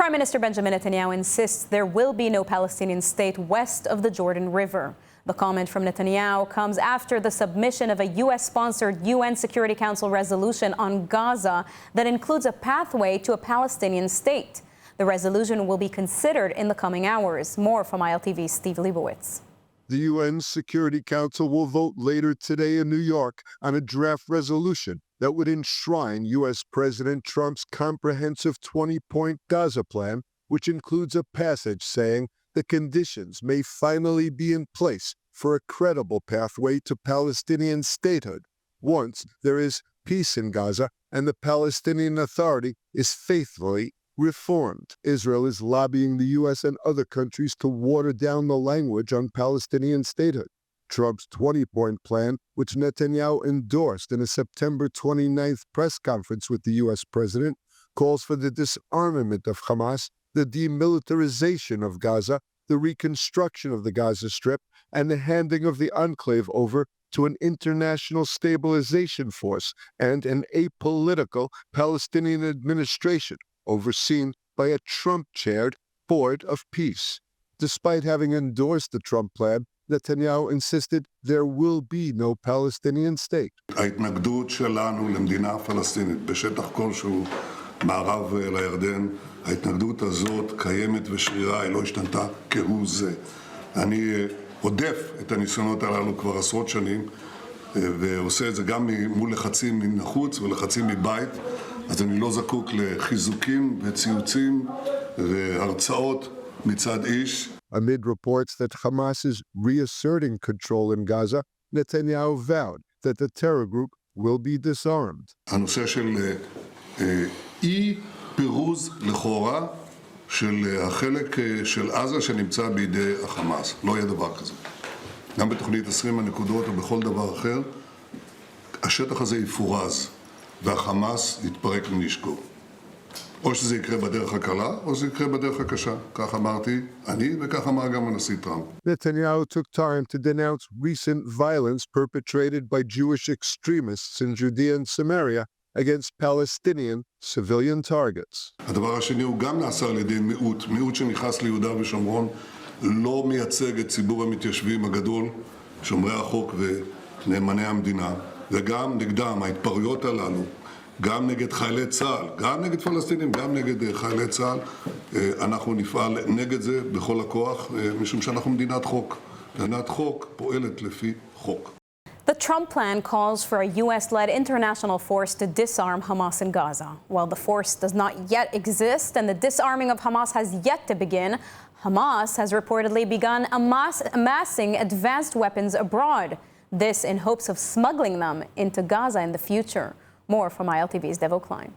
Prime Minister Benjamin Netanyahu insists there will be no Palestinian state west of the Jordan River. The comment from Netanyahu comes after the submission of a U.S.-sponsored UN Security Council resolution on Gaza that includes a pathway to a Palestinian state. The resolution will be considered in the coming hours. More from ILTV's Steve Leibowitz. The UN Security Council will vote later today in New York on a draft resolution that would enshrine U.S. President Trump's comprehensive 20-point Gaza plan, which includes a passage saying the conditions may finally be in place for a credible pathway to Palestinian statehood once there is peace in Gaza and the Palestinian Authority is faithfully reformed. Israel is lobbying the U.S. and other countries to water down the language on Palestinian statehood. Trump's 20-point plan, which Netanyahu endorsed in a September 29th press conference with the U.S. president, calls for the disarmament of Hamas, the demilitarization of Gaza, the reconstruction of the Gaza Strip, and the handing of the enclave over to an international stabilization force and an apolitical Palestinian administration overseen by a Trump-chaired Board of Peace. Despite having endorsed the Trump plan, Netanyahu insisted there will be no Palestinian state. ההתנגדות שלנו למדינה פלסטינית בשטח כלשהו מערב לירדן, ההתנגדות הזאת קיימת ושרירה, היא לא השתנתה כהוא זה. אני עודף את הניסיונות הללו כבר עשרות שנים, ועושה את זה גם מול לחצים מן החוץ ולחצים מבית, אז אני לא זקוק לחיזוקים וציוצים והרצאות מצד איש. Amid reports that Hamas is reasserting control in Gaza, Netanyahu vowed that the terror group will be disarmed. הנושא של אי פירוז לכאורה של החלק של עזה שנמצא בידי החמאס. לא יהיה דבר כזה. גם בתוכנית 20 הנקודות או בכל דבר אחר, השטח הזה יפורז והחמאס יתפרק מנשקו. או שזה יקרה בדרך הקלה, או שזה יקרה בדרך הקשה. כך אמרתי אני, וכך אמר גם הנשיא טראמפ. Netanyahu took time to denounce recent violence perpetrated by Jewish extremists in Judea and Samaria against Palestinian civilian targets. הדבר השני הוא גם נעשה על ידי מיעוט שנכנס ליהודה ושומרון, לא מייצג את ציבור המתיישבים הגדול, שומרי החוק ונאמני המדינה, וגם נגדם ההתפרעויות הללו, גם נגד חיילי צה"ל, גם נגד פלסטינים, גם נגד חיילי צה"ל, אנחנו נפעל נגד זה בכל הכוח, משום שאנחנו מדינת חוק. מדינת חוק פועלת לפי חוק. The Trump plan calls for a U.S.-led international force to disarm Hamas in Gaza. While the force does not yet exist and the disarming of Hamas has yet to begin, Hamas has reportedly begun amassing advanced weapons abroad. This in hopes of smuggling them into Gaza in the future. More from ILTV's Devo Klein.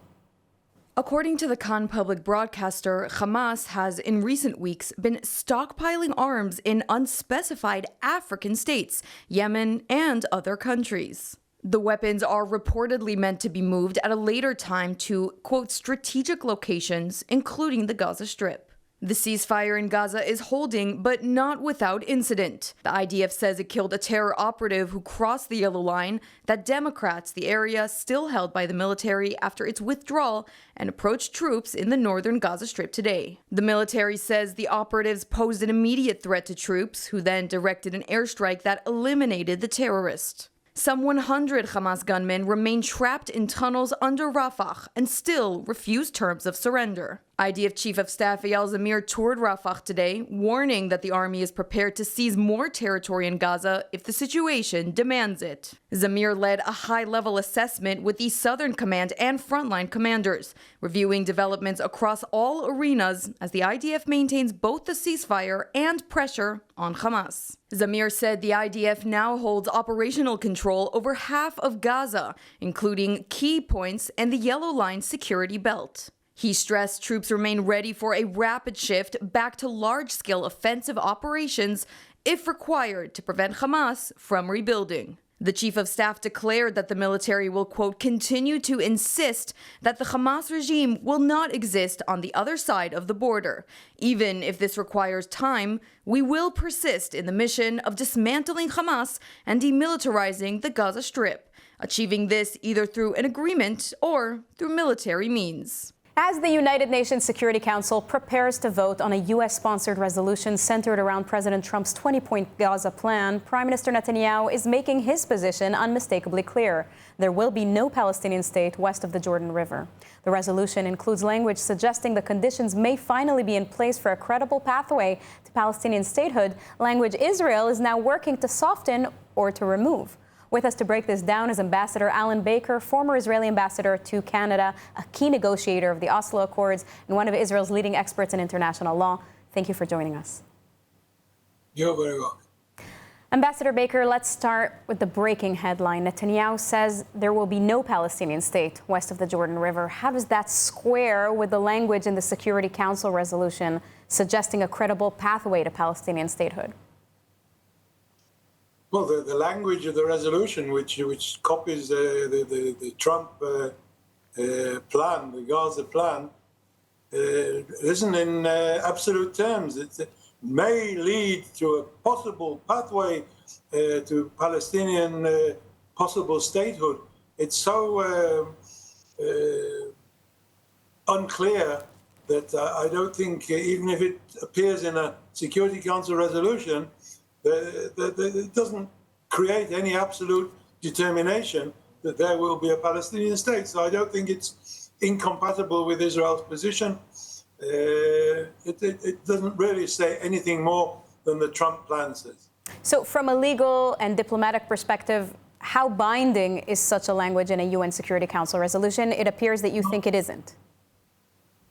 According to the Khan public broadcaster, Hamas has in recent weeks been stockpiling arms in unspecified African states, Yemen, and other countries. The weapons are reportedly meant to be moved at a later time to, quote, strategic locations, including the Gaza Strip. The ceasefire in Gaza is holding, but not without incident. The IDF says it killed a terror operative who crossed the yellow line, that Democrats, the area still held by the military after its withdrawal, and approached troops in the northern Gaza Strip today. The military says the operatives posed an immediate threat to troops, who then directed an airstrike that eliminated the terrorist. Some 100 Hamas gunmen remain trapped in tunnels under Rafah and still refuse terms of surrender. IDF Chief of Staff Eyal Zamir toured Rafah today, warning that the army is prepared to seize more territory in Gaza if the situation demands it. Zamir led a high-level assessment with the Southern Command and frontline commanders, reviewing developments across all arenas as the IDF maintains both the ceasefire and pressure on Hamas. Zamir said the IDF now holds operational control over half of Gaza, including key points and the Yellow Line security belt. He stressed troops remain ready for a rapid shift back to large-scale offensive operations if required to prevent Hamas from rebuilding. The chief of staff declared that the military will, quote, continue to insist that the Hamas regime will not exist on the other side of the border. Even if this requires time, we will persist in the mission of dismantling Hamas and demilitarizing the Gaza Strip, achieving this either through an agreement or through military means. As the United Nations Security Council prepares to vote on a U.S.-sponsored resolution centered around President Trump's 20-point Gaza plan, Prime Minister Netanyahu is making his position unmistakably clear. There will be no Palestinian state west of the Jordan River. The resolution includes language suggesting the conditions may finally be in place for a credible pathway to Palestinian statehood, language Israel is now working to soften or to remove. With us to break this down is Ambassador Alan Baker, former Israeli ambassador to Canada, a key negotiator of the Oslo Accords, and one of Israel's leading experts in international law. Thank you for joining us. You're very welcome. Ambassador Baker, let's start with the breaking headline. Netanyahu says there will be no Palestinian state west of the Jordan River. How does that square with the language in the Security Council resolution suggesting a credible pathway to Palestinian statehood? Well, the language of the resolution, which copies the Trump plan, the Gaza plan, isn't in absolute terms. It may lead to a possible pathway to Palestinian possible statehood. It's so unclear that I don't think, even if it appears in a Security Council resolution, it doesn't create any absolute determination that there will be a Palestinian state. So I don't think it's incompatible with Israel's position. It doesn't really say anything more than the Trump plan says. So from a legal and diplomatic perspective, how binding is such a language in a UN Security Council resolution? It appears that you think it isn't.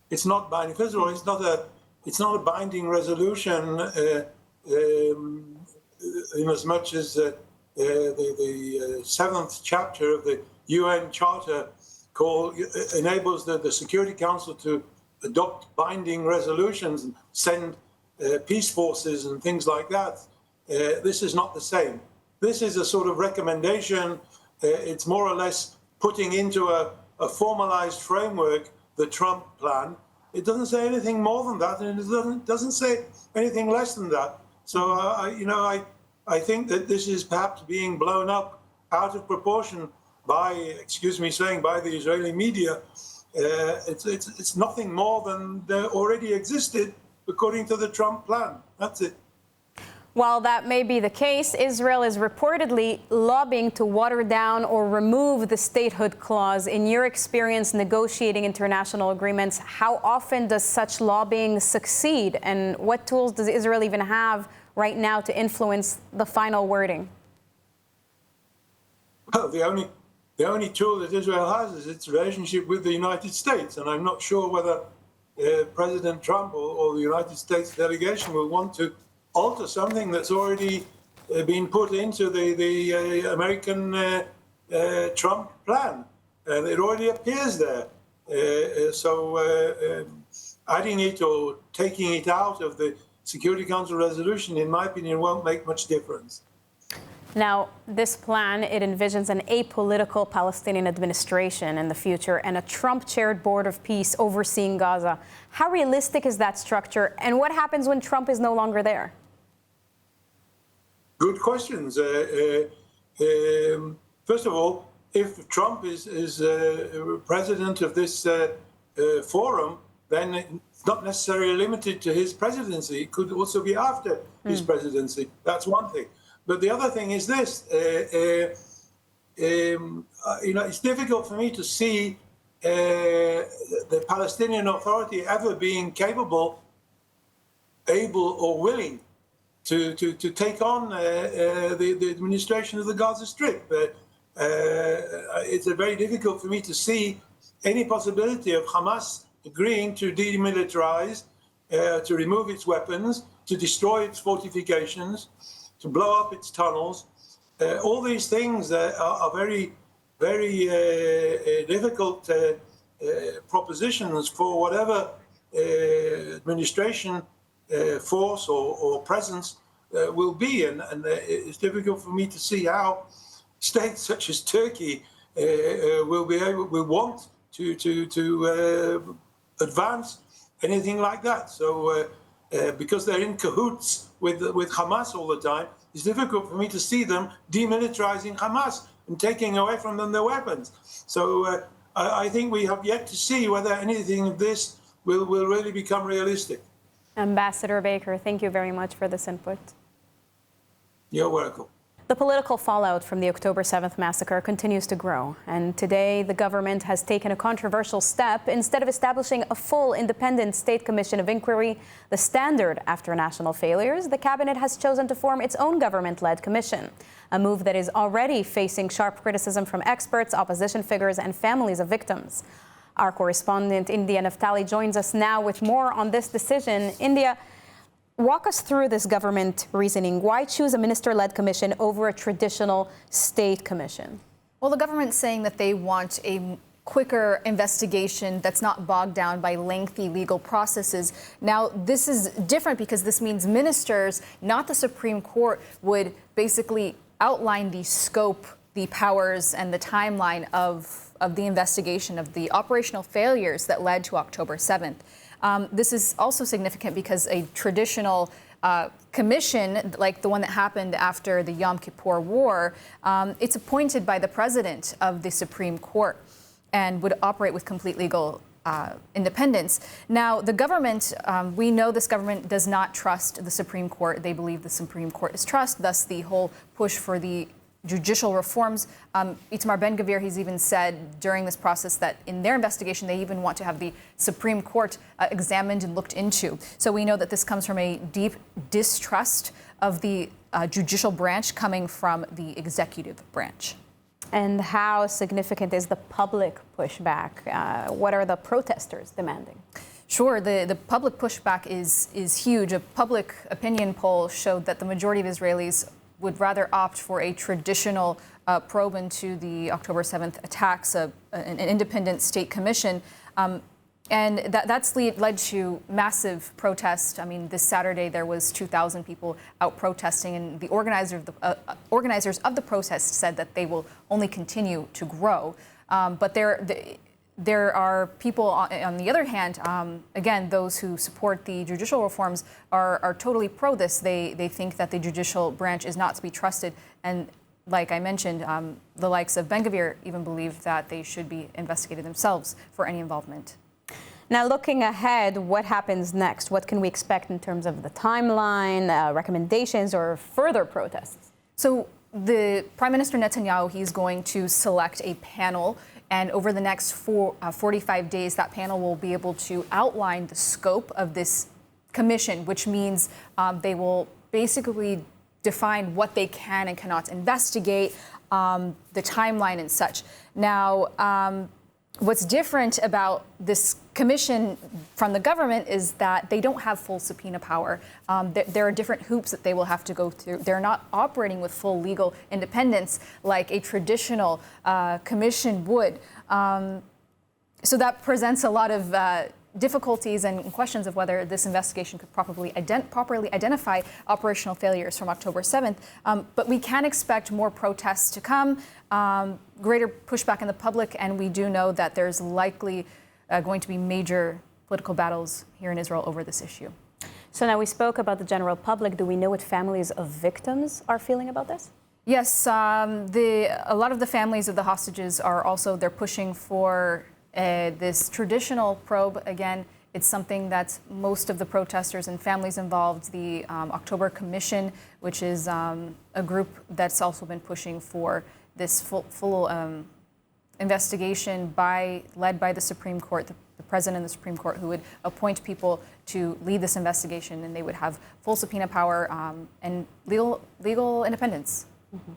It's not binding. First of all, it's not a binding resolution. In as much as the seventh chapter of the UN Charter enables the Security Council to adopt binding resolutions and send peace forces and things like that. This is not the same. This is a sort of recommendation. It's more or less putting into a formalized framework the Trump plan. It doesn't say anything more than that, and it doesn't say anything less than that. So, I think that this is perhaps being blown up out of proportion by, excuse me saying, by the Israeli media. It's nothing more than there already existed according to the Trump plan. That's it. While that may be the case, Israel is reportedly lobbying to water down or remove the statehood clause. In your experience negotiating international agreements, how often does such lobbying succeed? And what tools does Israel even have right now to influence the final wording? Well, the only tool that Israel has is its relationship with the United States. And I'm not sure whether President Trump or the United States delegation will want to alter something that's already been put into the American Trump plan. It already appears there. So adding it or taking it out of the Security Council resolution, in my opinion, won't make much difference. Now, this plan, it envisions an apolitical Palestinian administration in the future and a Trump-chaired board of peace overseeing Gaza. How realistic is that structure, and what happens when Trump is no longer there? Good questions. First of all, if Trump is president of this forum, then it's not necessarily limited to his presidency. It could also be after his presidency. That's one thing. But the other thing is this. It's difficult for me to see the Palestinian Authority ever being capable, able, or willing to take on the administration of the Gaza Strip. It's very difficult for me to see any possibility of Hamas agreeing to demilitarize, to remove its weapons, to destroy its fortifications, to blow up its tunnels. All these things are very, very difficult propositions for whatever administration force or presence will be. And it's difficult for me to see how states such as Turkey will want to advance anything like that. So because they're in cahoots with Hamas all the time, it's difficult for me to see them demilitarizing Hamas and taking away from them their weapons. So I think we have yet to see whether anything of this will really become realistic. Ambassador Baker, thank you very much for this input. You're welcome. The political fallout from the October 7th massacre continues to grow, and today the government has taken a controversial step. Instead of establishing a full independent state commission of inquiry, the standard after national failures, the cabinet has chosen to form its own government-led commission, a move that is already facing sharp criticism from experts, opposition figures, and families of victims. Our correspondent, India Naftali, joins us now with more on this decision. India, walk us through this government reasoning. Why choose a minister-led commission over a traditional state commission? Well, the government's saying that they want a quicker investigation that's not bogged down by lengthy legal processes. Now, this is different because this means ministers, not the Supreme Court, would basically outline the scope, the powers, and the timeline of the investigation of the operational failures that led to October 7th. This is also significant because a traditional commission, like the one that happened after the Yom Kippur War, it's appointed by the president of the Supreme Court and would operate with complete legal independence. Now, the government, we know this government does not trust the Supreme Court. They believe the Supreme Court is trust, thus the whole push for the judicial reforms. Itamar Ben-Gvir, he's even said during this process that in their investigation, they even want to have the Supreme Court examined and looked into. So we know that this comes from a deep distrust of the judicial branch coming from the executive branch. And how significant is the public pushback? What are the protesters demanding? Sure, the public pushback is huge. A public opinion poll showed that the majority of Israelis would rather opt for a traditional probe into the October 7th attacks, an independent state commission. And that's led to massive protest. I mean, this Saturday there was 2,000 people out protesting, and the organizers of the protest said that they will only continue to grow. But there are people, on the other hand, again, those who support the judicial reforms are totally pro this. They think that the judicial branch is not to be trusted. And like I mentioned, the likes of Ben-Gvir even believe that they should be investigated themselves for any involvement. Now, looking ahead, what happens next? What can we expect in terms of the timeline, recommendations, or further protests? So the Prime Minister Netanyahu, he's going to select a panel. And over the next 45 days, that panel will be able to outline the scope of this commission, which means they will basically define what they can and cannot investigate, the timeline and such. Now, what's different about this commission from the government is that they don't have full subpoena power. There are different hoops that they will have to go through. They're not operating with full legal independence like a traditional commission would. So that presents a lot of difficulties and questions of whether this investigation could properly identify operational failures from October 7th. But we can expect more protests to come, greater pushback in the public, and we do know that there's likely going to be major political battles here in Israel over this issue. So now we spoke about the general public. Do we know what families of victims are feeling about this? Yes, a lot of the families of the hostages are also, they're pushing for this traditional probe. Again, it's something that most of the protesters and families involved, the October Commission, which is a group that's also been pushing for this full investigation led by the Supreme Court, the president of the Supreme Court, who would appoint people to lead this investigation, and they would have full subpoena power and legal independence. Mm-hmm.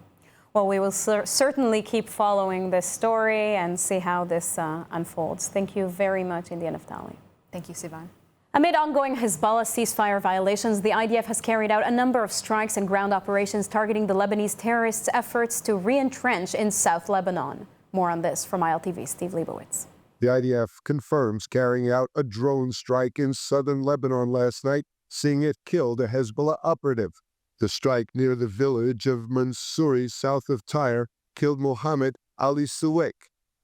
Well, we will certainly keep following this story and see how this unfolds. Thank you very much, India Naftali. Thank you, Sivan. Amid ongoing Hezbollah ceasefire violations, the IDF has carried out a number of strikes and ground operations targeting the Lebanese terrorists' efforts to re-entrench in South Lebanon. More on this from ILTV, Steve Leibowitz. The IDF confirms carrying out a drone strike in southern Lebanon last night, seeing it killed a Hezbollah operative. The strike near the village of Mansouri, south of Tyre, killed Mohammed Ali Suwaik.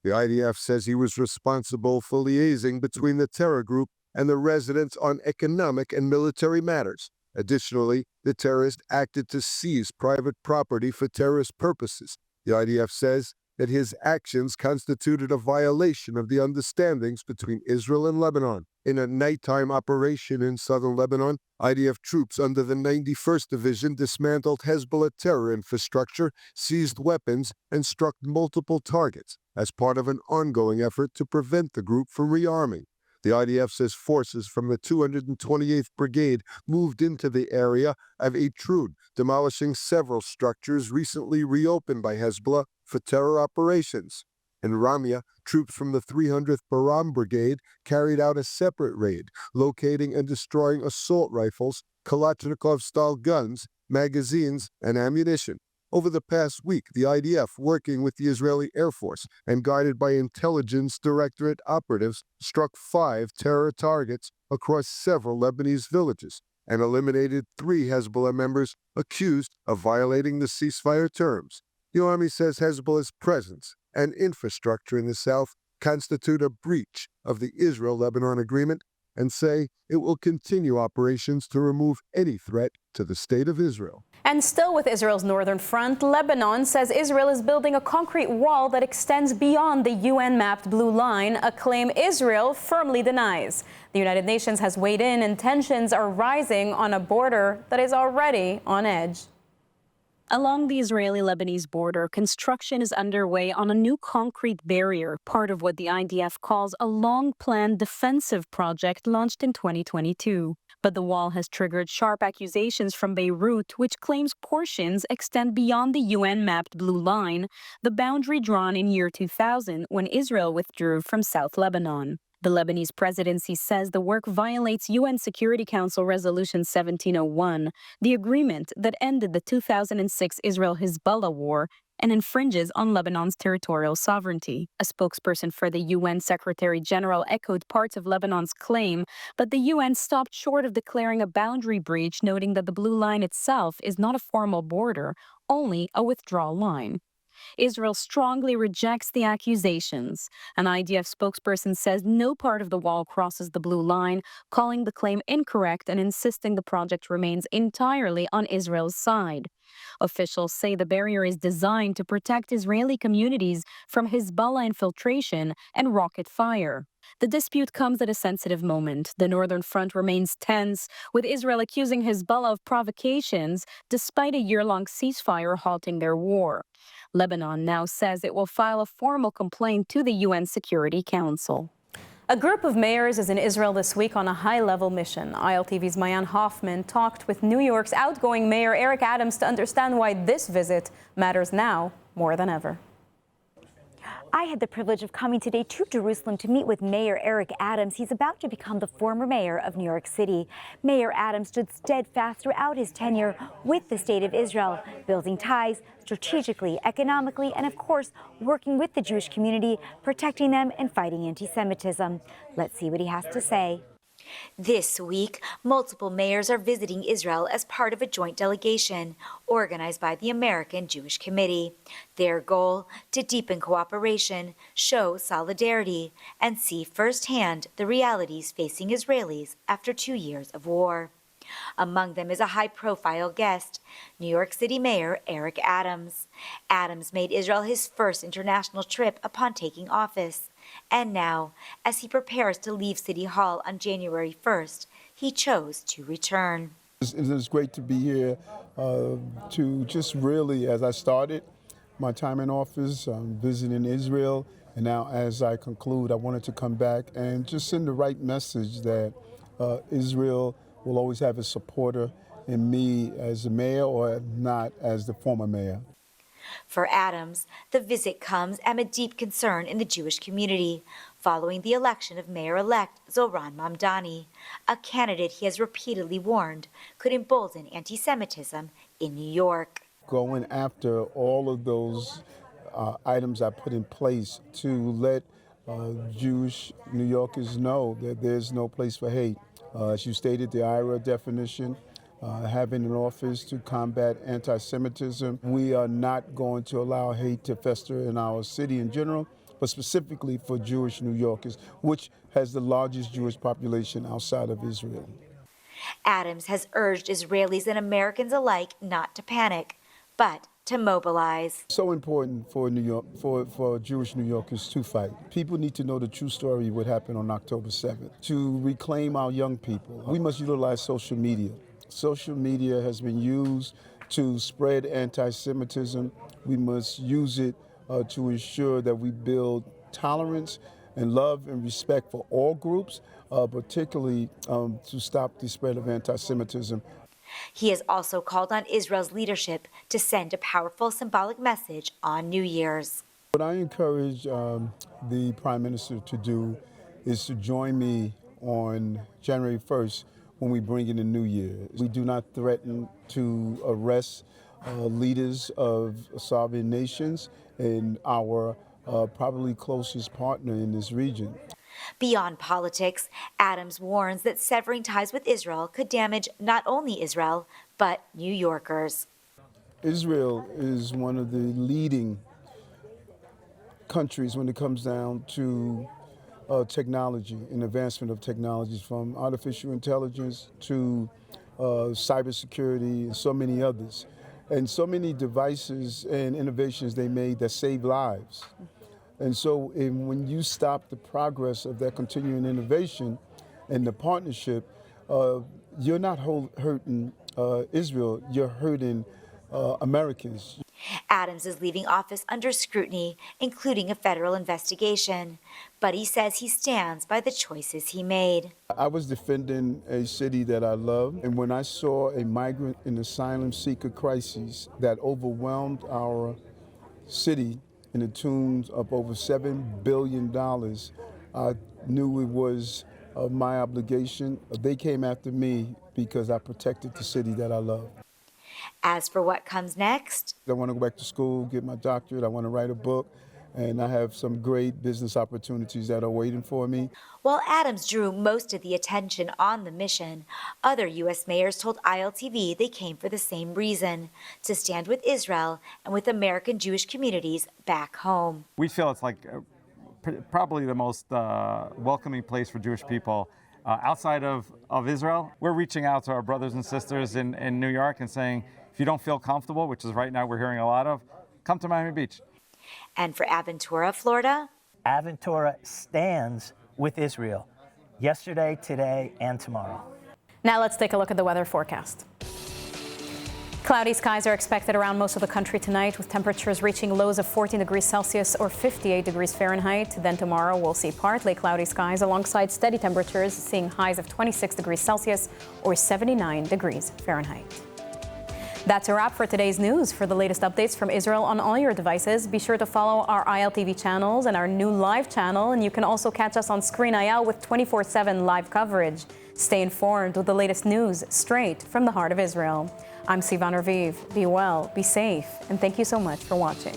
The IDF says he was responsible for liaising between the terror group and the residents on economic and military matters. Additionally, the terrorist acted to seize private property for terrorist purposes. The IDF says that his actions constituted a violation of the understandings between Israel and Lebanon. In a nighttime operation in southern Lebanon, IDF troops under the 91st Division dismantled Hezbollah terror infrastructure, seized weapons, and struck multiple targets as part of an ongoing effort to prevent the group from rearming. The IDF says forces from the 228th Brigade moved into the area of Eitrud, demolishing several structures recently reopened by Hezbollah for terror operations. In Ramia, troops from the 300th Baram Brigade carried out a separate raid, locating and destroying assault rifles, Kalashnikov-style guns, magazines, and ammunition. Over the past week, the IDF, working with the Israeli Air Force and guided by Intelligence Directorate operatives, struck 5 terror targets across several Lebanese villages and eliminated 3 Hezbollah members accused of violating the ceasefire terms. The Army says Hezbollah's presence and infrastructure in the south constitute a breach of the Israel-Lebanon agreement and say it will continue operations to remove any threat to the state of Israel. And still with Israel's northern front, Lebanon says Israel is building a concrete wall that extends beyond the UN-mapped blue line, a claim Israel firmly denies. The United Nations has weighed in and tensions are rising on a border that is already on edge. Along the Israeli-Lebanese border, construction is underway on a new concrete barrier, part of what the IDF calls a long-planned defensive project launched in 2022. But the wall has triggered sharp accusations from Beirut, which claims portions extend beyond the UN-mapped blue line, the boundary drawn in year 2000 when Israel withdrew from South Lebanon. The Lebanese presidency says the work violates UN Security Council Resolution 1701, the agreement that ended the 2006 Israel-Hezbollah war, and infringes on Lebanon's territorial sovereignty. A spokesperson for the UN Secretary General echoed parts of Lebanon's claim, but the UN stopped short of declaring a boundary breach, noting that the blue line itself is not a formal border, only a withdrawal line. Israel strongly rejects the accusations. An IDF spokesperson says no part of the wall crosses the blue line, calling the claim incorrect and insisting the project remains entirely on Israel's side. Officials say the barrier is designed to protect Israeli communities from Hezbollah infiltration and rocket fire. The dispute comes at a sensitive moment. The northern front remains tense, with Israel accusing Hezbollah of provocations despite a year-long ceasefire halting their war. Lebanon now says it will file a formal complaint to the UN Security Council. A group of mayors is in Israel this week on a high-level mission. ILTV's Mayan Hoffman talked with New York's outgoing mayor Eric Adams to understand why this visit matters now more than ever. I had the privilege of coming today to Jerusalem to meet with Mayor Eric Adams. He's about to become the former mayor of New York City. Mayor Adams stood steadfast throughout his tenure with the state of Israel, building ties strategically, economically, and of course, working with the Jewish community, protecting them and fighting anti-Semitism. Let's see what he has to say. This week, multiple mayors are visiting Israel as part of a joint delegation organized by the American Jewish Committee. Their goal, to deepen cooperation, show solidarity, and see firsthand the realities facing Israelis after 2 years of war. Among them is a high-profile guest, New York City Mayor Eric Adams. Adams made Israel his first international trip upon taking office. And now, as he prepares to leave City Hall on January 1st, he chose to return. It's great to be here to just really, as I started my time in office, visiting Israel. And now as I conclude, I wanted to come back and just send the right message that Israel will always have a supporter in me as the mayor or not as the former mayor. For Adams, the visit comes amid deep concern in the Jewish community following the election of Mayor-elect Zohran Mamdani, a candidate he has repeatedly warned could embolden anti-Semitism in New York. Going after all of those items I put in place to let Jewish New Yorkers know that there's no place for hate. As you stated, the IRA definition, having an office to combat anti-Semitism. We are not going to allow hate to fester in our city in general, but specifically for Jewish New Yorkers, which has the largest Jewish population outside of Israel. Adams has urged Israelis and Americans alike not to panic, but to mobilize. So important for New York, for Jewish New Yorkers to fight. People need to know the true story of what happened on October 7th. To reclaim our young people, we must utilize social media. Social media has been used to spread anti-Semitism. We must use it to ensure that we build tolerance and love and respect for all groups, particularly to stop the spread of anti-Semitism. He has also called on Israel's leadership to send a powerful symbolic message on New Year's. What I encourage the Prime Minister to do is to join me on January 1st when we bring in the new year. We do not threaten to arrest leaders of sovereign nations and our probably closest partner in this region. Beyond politics, Adams warns that severing ties with Israel could damage not only Israel, but New Yorkers. Israel is one of the leading countries when it comes down to technology and advancement of technologies, from artificial intelligence to cybersecurity and so many others. And so many devices and innovations they made that save lives. And so when you stop the progress of that continuing innovation and the partnership, you're not hurting Israel, you're hurting Americans. Adams is leaving office under scrutiny, including a federal investigation. But he says he stands by the choices he made. I was defending a city that I love, and when I saw a migrant and asylum seeker crisis that overwhelmed our city in the tunes of over $7 billion, I knew it was my obligation. They came after me because I protected the city that I love. As for what comes next, I want to go back to school, get my doctorate, I want to write a book, and I have some great business opportunities that are waiting for me. while Adams drew most of the attention on the mission, other U.S. mayors told ILTV they came for the same reason, to stand with Israel and with American Jewish communities back home. We feel it's like probably the most welcoming place for Jewish people outside of Israel. We're reaching out to our brothers and sisters in New York and saying, if you don't feel comfortable, which is right now we're hearing a lot of, come to Miami Beach. And for Aventura, Florida, Aventura stands with Israel yesterday, today, and tomorrow. Now let's take a look at the weather forecast. Cloudy skies are expected around most of the country tonight, with temperatures reaching lows of 14 degrees Celsius or 58 degrees Fahrenheit. Then tomorrow we'll see partly cloudy skies alongside steady temperatures, seeing highs of 26 degrees Celsius or 79 degrees Fahrenheit. That's a wrap for today's news. For the latest updates from Israel on all your devices, be sure to follow our ILTV channels and our new live channel. And you can also catch us on Screen IL with 24/7 live coverage. Stay informed with the latest news straight from the heart of Israel. I'm Sivan Raviv. Be well, be safe, and thank you so much for watching.